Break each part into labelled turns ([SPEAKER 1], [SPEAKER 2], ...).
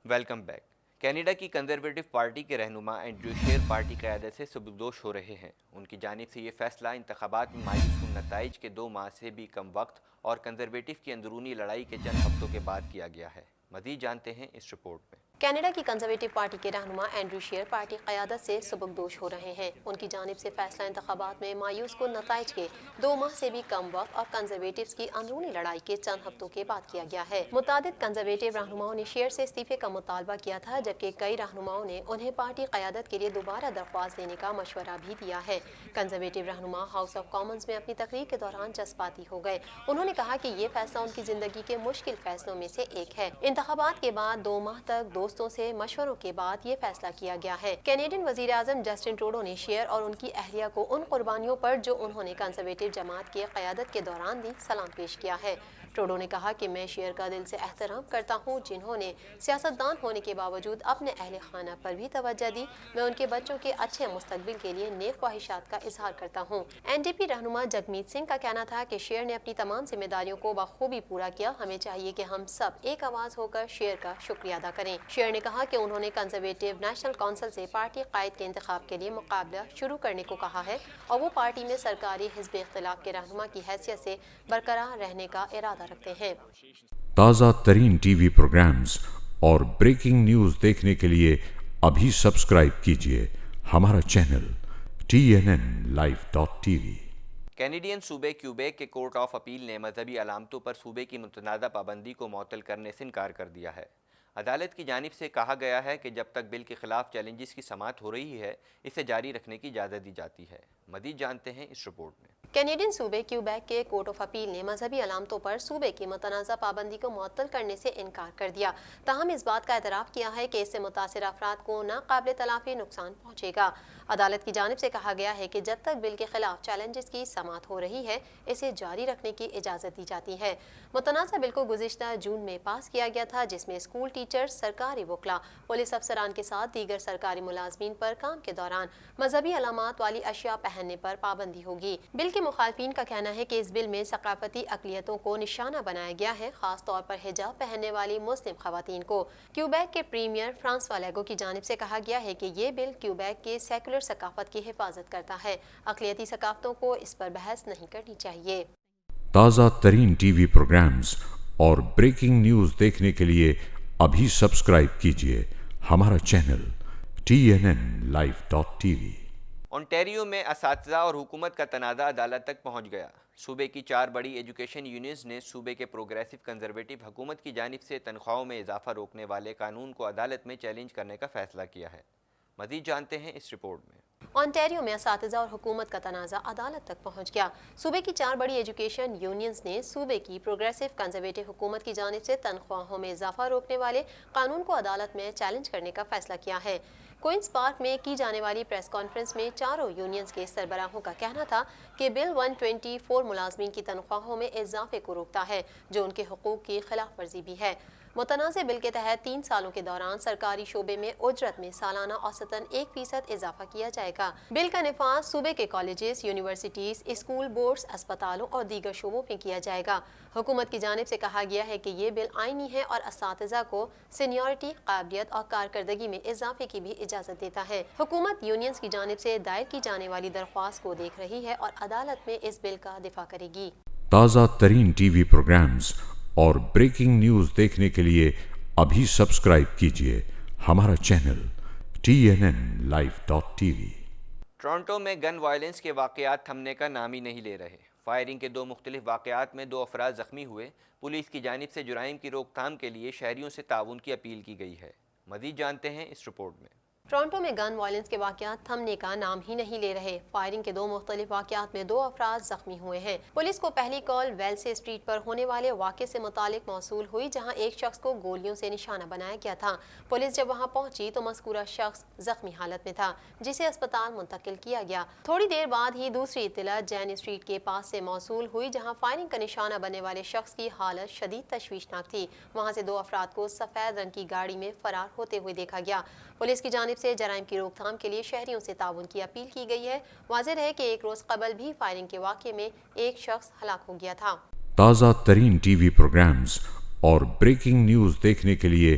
[SPEAKER 1] Welcome back. Canada کی conservative party کے رہنما اینڈریو شیر پارٹی قیادت سے سبکدوش ہو رہے ہیں۔ ان کی جانب سے یہ فیصلہ انتخابات میں مایوس کن نتائج کے 2 ماہ سے بھی کم وقت اور کنزرویٹو کی اندرونی لڑائی کے چند ہفتوں کے بعد کیا گیا ہے۔ مزید جانتے ہیں اس رپورٹ میں۔
[SPEAKER 2] کینیڈا کی کنزرویٹو پارٹی کے رہنما اینڈریو شیر پارٹی قیادت سے سبکدوش ہو رہے ہیں۔ ان کی جانب سے فیصلہ انتخابات میں مایوس کن نتائج کے 2 ماہ سے بھی کم وقت اور کنزرویٹوز کی اندرونی لڑائی کے چند ہفتوں کے بعد کیا گیا ہے۔ متعدد کنزرویٹو رہنماؤں نے شیر سے استعفے کا مطالبہ کیا تھا، جبکہ کئی رہنماؤں نے انہیں پارٹی قیادت کے لیے دوبارہ درخواست دینے کا مشورہ بھی دیا ہے۔ کنزرویٹو رہنما ہاؤس آف کامنز میں اپنی تقریر کے دوران جذباتی ہو گئے۔ انہوں نے کہا کہ یہ فیصلہ ان کی زندگی کے مشکل فیصلوں میں سے ایک ہے۔ انتخابات کے بعد 2 ماہ تک دوستوں سے مشوروں کے بعد یہ فیصلہ کیا گیا ہے۔ کینیڈین وزیر اعظم جسٹن ٹروڈو نے شیر اور ان کی اہلیہ کو ان قربانیوں پر جو انہوں نے کنزرویٹو جماعت کی قیادت کے دوران دی سلام پیش کیا ہے۔ ٹروڈو نے کہا کہ میں شیر کا دل سے احترام کرتا ہوں، جنہوں نے سیاستدان ہونے کے باوجود اپنے اہل خانہ پر بھی توجہ دی۔ میں ان کے بچوں کے اچھے مستقبل کے لیے نیک خواہشات کا اظہار کرتا ہوں۔ این ڈی پی رہنما جگمیت سنگھ کا کہنا تھا کہ شیر نے اپنی تمام ذمہ داریوں کو بخوبی پورا کیا۔ ہمیں چاہیے کہ ہم سب ایک آواز ہو کر شیر کا شکریہ ادا کریں۔ شیر نے کہا کہ انہوں نے کنزرویٹو نیشنل کونسل سے پارٹی قائد کے انتخاب کے لیے مقابلہ شروع کرنے کو کہا ہے اور وہ پارٹی میں سرکاری حزب اختلاف کے رہنما کی حیثیت سے برقرار رہنے کا ارادہ رکھتے ہیں۔
[SPEAKER 3] تازہ ترین ٹی وی پروگرامز اور بریکنگ نیوز دیکھنے کے لیے ابھی سبسکرائب کیجیے ہمارا چینل TNNLive.tv۔
[SPEAKER 1] کینیڈین صوبے کیوبیک کے کورٹ آف اپیل نے مذہبی علامتوں پر صوبے کی متنازع پابندی کو معطل کرنے سے انکار کر دیا ہے۔ عدالت کی جانب سے کہا گیا ہے کہ جب تک بل کے خلاف چیلنجز کی سماعت ہو رہی ہے، اسے جاری رکھنے کی اجازت دی جاتی ہے۔ مزید جانتے ہیں اس رپورٹ میں۔
[SPEAKER 2] کینیڈین صوبے کیوبیک کے کورٹ آف اپیل نے مذہبی علامتوں پر صوبے کی متنازع پابندی کو معطل کرنے سے انکار کر دیا، تاہم اس بات کا اعتراف کیا ہے کہ اس سے متاثرہ افراد کو ناقابل تلافی نقصان پہنچے گا۔ عدالت کی جانب سے کہا گیا ہے کہ جب تک بل کے خلاف چیلنجز کی سماعت ہو رہی ہے، اسے جاری رکھنے کی اجازت دی جاتی ہے۔ متنازع بل کو گزشتہ جون میں پاس کیا گیا تھا، جس میں اسکول ٹیچرز، سرکاری وکلاء، پولیس افسران کے ساتھ دیگر سرکاری ملازمین پر کام کے دوران مذہبی علامات والی اشیاء پہننے پر پابندی ہوگی۔ بل کے مخالفین کا کہنا ہے کہ اس بل میں ثقافتی اقلیتوں کو نشانہ بنایا گیا ہے، خاص طور پر حجاب پہننے والی مسلم خواتین کو۔ کیوبیک کے پریمیئر فرانسوا لیگو کی جانب سے کہا گیا ہے کہ یہ بل کیوبیک کے سیکولر ثقافت کی حفاظت کرتا ہے۔ اقلیتی ثقافتوں کو اس پر بحث نہیں کرنی چاہیے۔
[SPEAKER 3] تازہ ترین ٹی وی پروگرامز اور بریکنگ نیوز دیکھنے کے لیے ابھی سبسکرائب کیجیے ہمارا چینل TNNLive.tv۔
[SPEAKER 1] اونٹیریو میں اساتذہ اور حکومت کا تنازع عدالت تک پہنچ گیا۔ صوبے کی 4 بڑی ایجوکیشن یونینز نے صوبے کے پروگریسو کنزرویٹو حکومت کی جانب سے تنخواہوں میں اضافہ روکنے والے قانون کو عدالت میں چیلنج کرنے کا فیصلہ کیا ہے۔ مزید جانتے ہیں اس رپورٹ میں۔
[SPEAKER 2] اونٹیریو میں اساتذہ اور حکومت کا تنازع عدالت تک پہنچ گیا۔ صوبے کی 4 بڑی ایجوکیشن یونینز نے صوبے کی پروگریسو کنزرویٹو حکومت کی جانب سے تنخواہوں میں اضافہ روکنے والے قانون کو عدالت میں چیلنج کرنے کا فیصلہ کیا ہے۔ کوئنز پارک میں کی جانے والی پریس کانفرنس میں چاروں یونینز کے سربراہوں کا کہنا تھا کہ بل 124 ملازمین کی تنخواہوں میں اضافے کو روکتا ہے، جو ان کے حقوق کی خلاف ورزی بھی ہے۔ متنازع بل کے تحت 3 سالوں کے دوران سرکاری شعبے میں اجرت میں سالانہ اوسطاً 1% اضافہ کیا جائے گا۔ بل کا نفاذ صوبے کے کالجز، یونیورسٹیز، اسکول بورڈز، اسپتالوں اور دیگر شعبوں میں کیا جائے گا۔ حکومت کی جانب سے کہا گیا ہے کہ یہ بل آئینی ہے اور اساتذہ کو سینیورٹی، قابلیت اور کارکردگی میں اضافے کی بھی اجازت دیتا ہے۔ حکومت یونینز کی جانب سے دائر کی جانے والی درخواست کو دیکھ رہی ہے اور عدالت میں اس بل کا دفاع کرے گی۔
[SPEAKER 3] تازہ ترین ٹی وی پروگرامز اور بریکنگ نیوز دیکھنے کے لیے ابھی سبسکرائب کیجیے ہمارا چینل TNNLive.tv۔
[SPEAKER 1] ٹورنٹو میں گن وائلنس کے واقعات تھمنے کا نام ہی نہیں لے رہے۔ فائرنگ کے 2 مختلف واقعات میں 2 افراد زخمی ہوئے۔ پولیس کی جانب سے جرائم کی روک تھام کے لیے شہریوں سے تعاون کی اپیل کی گئی ہے۔ مزید جانتے ہیں اس رپورٹ میں۔
[SPEAKER 2] ٹورنٹو میں گن وائلنس کے واقعات تھمنے کا نام ہی نہیں لے رہے۔ فائرنگ کے 2 مختلف واقعات میں 2 افراد زخمی ہوئے ہیں۔ پولیس کو پہلی کال ویلسے اسٹریٹ پر ہونے والے واقعے سے متعلق موصول ہوئی، جہاں ایک شخص کو گولیوں سے نشانہ بنایا گیا تھا۔ پولیس جب وہاں پہنچی تو مذکورہ شخص زخمی حالت میں تھا، جسے اسپتال منتقل کیا گیا۔ تھوڑی دیر بعد ہی دوسری اطلاع جین اسٹریٹ کے پاس سے موصول ہوئی، جہاں فائرنگ کا نشانہ بننے والے شخص کی حالت شدید تشویشناک تھی۔ وہاں سے 2 افراد کو سفید رنگ کی گاڑی میں فرار ہوتے ہوئے دیکھا گیا۔ پولیس کی جانب سے جرائم کی روک تھام کے لیے شہریوں سے تعاون کی اپیل کی گئی ہے۔ واضح رہے کہ 1 روز قبل بھی فائرنگ کے واقعے میں ایک شخص ہلاک ہو گیا تھا۔
[SPEAKER 3] تازہ ترین ٹی وی پروگرامز اور بریکنگ نیوز دیکھنے کے لیے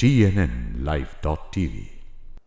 [SPEAKER 3] TNN Live.tv।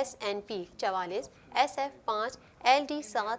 [SPEAKER 2] SNP 44, SF 5, LD 7,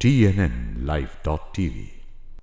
[SPEAKER 3] TNN Live.tv।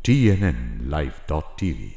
[SPEAKER 3] TNN Live.tv।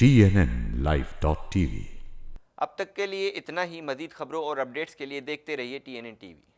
[SPEAKER 3] TNN Live.tv.
[SPEAKER 1] اب تک کے لیے اتنا ہی. مزید خبروں اور اپڈیٹس کے لیے دیکھتے رہیے TNN TV.